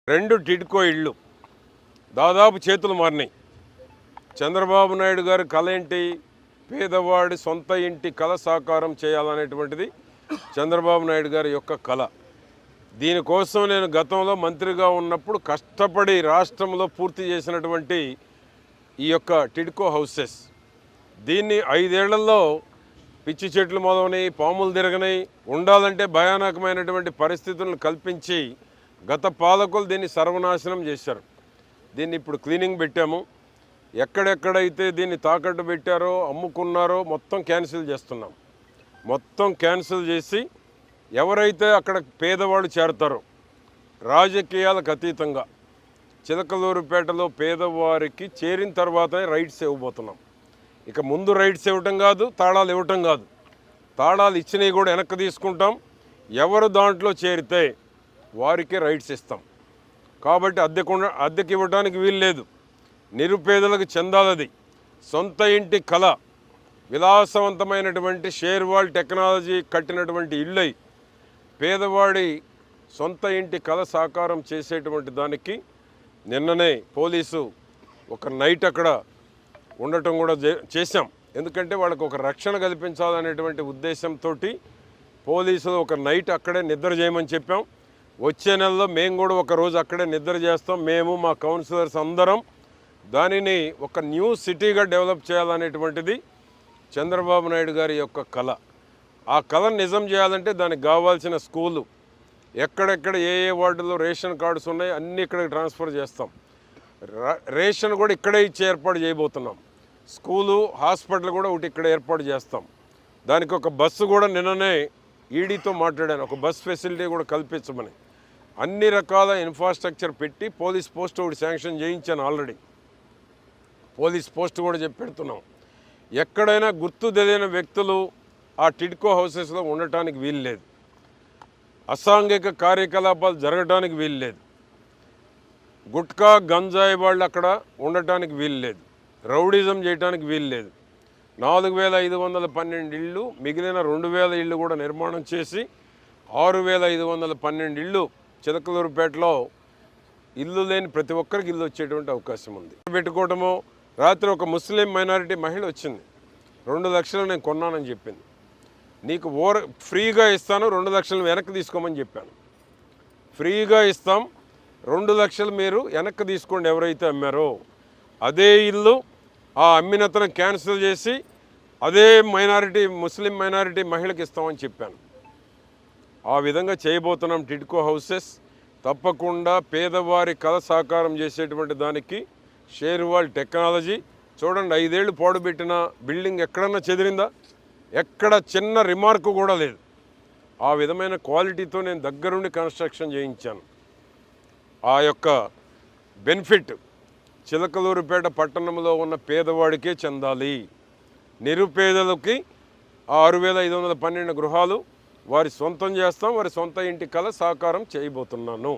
2 టిడ్కో ఇళ్ళు దాదాపు చేతులు మారినాయి. చంద్రబాబు నాయుడు గారి కళ ఏంటి? పేదవాడి సొంత ఇంటి కళ సాకారం చేయాలనేటువంటిది చంద్రబాబు నాయుడు గారి యొక్క కళ. దీనికోసం నేను గతంలో మంత్రిగా ఉన్నప్పుడు కష్టపడి రాష్ట్రంలో పూర్తి చేసినటువంటి ఈ యొక్క టిడ్కో హౌసెస్, దీన్ని 5 ఏళ్లలో పిచ్చి చెట్లు మొదలై పాములు తిరగనాయి, ఉండాలంటే భయానకమైనటువంటి పరిస్థితులను కల్పించి గత పాలకులు దీన్ని సర్వనాశనం చేశారు. దీన్ని ఇప్పుడు క్లీనింగ్ పెట్టాము. ఎక్కడెక్కడైతే దీన్ని తాకట్టు పెట్టారో అమ్ముకున్నారో మొత్తం క్యాన్సిల్ చేస్తున్నాం. మొత్తం క్యాన్సిల్ చేసి ఎవరైతే అక్కడ పేదవాళ్ళు చేరతారో రాజకీయాలకు అతీతంగా చిలకలూరుపేటలో పేదవారికి చేరిన తర్వాతనే రైట్స్ ఇవ్వబోతున్నాం. ఇక ముందు రైట్స్ ఇవ్వటం కాదు, తాళాలు ఇవ్వటం కాదు. తాళాలు ఇచ్చినవి కూడా వెనక్కి తీసుకుంటాం. ఎవరు దాంట్లో చేరితే వారికి రైట్స్ ఇస్తాం. కాబట్టి అద్దెకి ఇవ్వడానికి వీలు లేదు. నిరుపేదలకు చెందాలది. సొంత ఇంటి కళ, విలాసవంతమైనటువంటి షేర్ వాల్ టెక్నాలజీ కట్టినటువంటి ఇళ్ళై పేదవాడి సొంత ఇంటి కళ సాకారం చేసేటువంటి దానికి నిన్ననే పోలీసు ఒక నైట్ అక్కడ ఉండటం కూడా చేశాం. ఎందుకంటే వాళ్ళకు ఒక రక్షణ కల్పించాలనేటువంటి ఉద్దేశంతో పోలీసులు ఒక నైట్ అక్కడే నిద్ర చేయమని చెప్పాం. వచ్చే నెలలో మేము కూడా ఒక రోజు అక్కడే నిద్ర చేస్తాం. మేము మా కౌన్సిలర్స్ అందరం దానిని ఒక న్యూ సిటీగా డెవలప్ చేయాలనేటువంటిది చంద్రబాబు నాయుడు గారి యొక్క కళ. ఆ కళను నిజం చేయాలంటే దానికి కావాల్సిన స్కూలు, ఎక్కడెక్కడ ఏ వార్డులో రేషన్ కార్డ్స్ ఉన్నాయి అన్నీ ఇక్కడికి ట్రాన్స్ఫర్ చేస్తాం. రేషన్ కూడా ఇక్కడే ఇచ్చి ఏర్పాటు చేయబోతున్నాం. స్కూలు, హాస్పిటల్ కూడా ఒకటి ఇక్కడ ఏర్పాటు చేస్తాం. దానికి ఒక బస్సు కూడా నిన్ననే ఈడీతో మాట్లాడాను, ఒక బస్ ఫెసిలిటీ కూడా కల్పించమని. అన్ని రకాల ఇన్ఫ్రాస్ట్రక్చర్ పెట్టి పోలీస్ పోస్ట్ ఒకటి శాంక్షన్ చేయించాను ఆల్రెడీ. పోలీస్ పోస్ట్ కూడా పెడుతున్నాం. ఎక్కడైనా గుర్తు తెలియని వ్యక్తులు ఆ టిడ్కో హౌసెస్లో ఉండటానికి వీలు లేదు. అసాంఘిక కార్యకలాపాలు జరగడానికి వీలు లేదు. గుట్కా గంజాయి వాళ్ళు అక్కడ ఉండటానికి వీలు లేదు. రౌడీజం చేయడానికి వీలు లేదు. 4512 ఇళ్ళు, మిగిలిన 2000 ఇళ్ళు కూడా నిర్మాణం చేసి 6512 ఇళ్ళు చిలకలూరుపేటలో ఇల్లు లేని ప్రతి ఒక్కరికి ఇల్లు వచ్చేటువంటి అవకాశం ఉంది. పెట్టుకోవటము. రాత్రి ఒక ముస్లిం మైనారిటీ మహిళ వచ్చింది, 2 లక్షలు నేను కొన్నానని చెప్పింది. నీకు ఫ్రీగా ఇస్తాను, 2 లక్షలు వెనక్కి తీసుకోమని చెప్పాను. ఫ్రీగా ఇస్తాం, 2 లక్షలు మీరు వెనక్కి తీసుకోండి. ఎవరైతే అమ్మారో అదే ఇల్లు ఆ అమ్మినతను క్యాన్సిల్ చేసి అదే ముస్లిం మైనారిటీ మహిళకి ఇస్తామని చెప్పాను. ఆ విధంగా చేయబోతున్నాం. టిడ్కో హౌసెస్ తప్పకుండా పేదవారి కళ సాకారం చేసేటువంటి దానికి షేర్ వాల్ టెక్నాలజీ. చూడండి, 5 ఏళ్ళు పాడుపెట్టిన బిల్డింగ్ ఎక్కడన్నా చెదిరిందా? ఎక్కడ చిన్న రిమార్క్ కూడా లేదు. ఆ విధమైన క్వాలిటీతో నేను దగ్గరుండి కన్స్ట్రక్షన్ చేయించాను. ఆ యొక్క బెనిఫిట్ చిలకలూరుపేట పట్టణంలో ఉన్న పేదవాడికే చెందాలి. నిరుపేదలకి ఆ 6512 గృహాలు వారి సొంతం చేస్తాం. వారి సొంత ఇంటి కళ సాకారం చేయబోతున్నాను.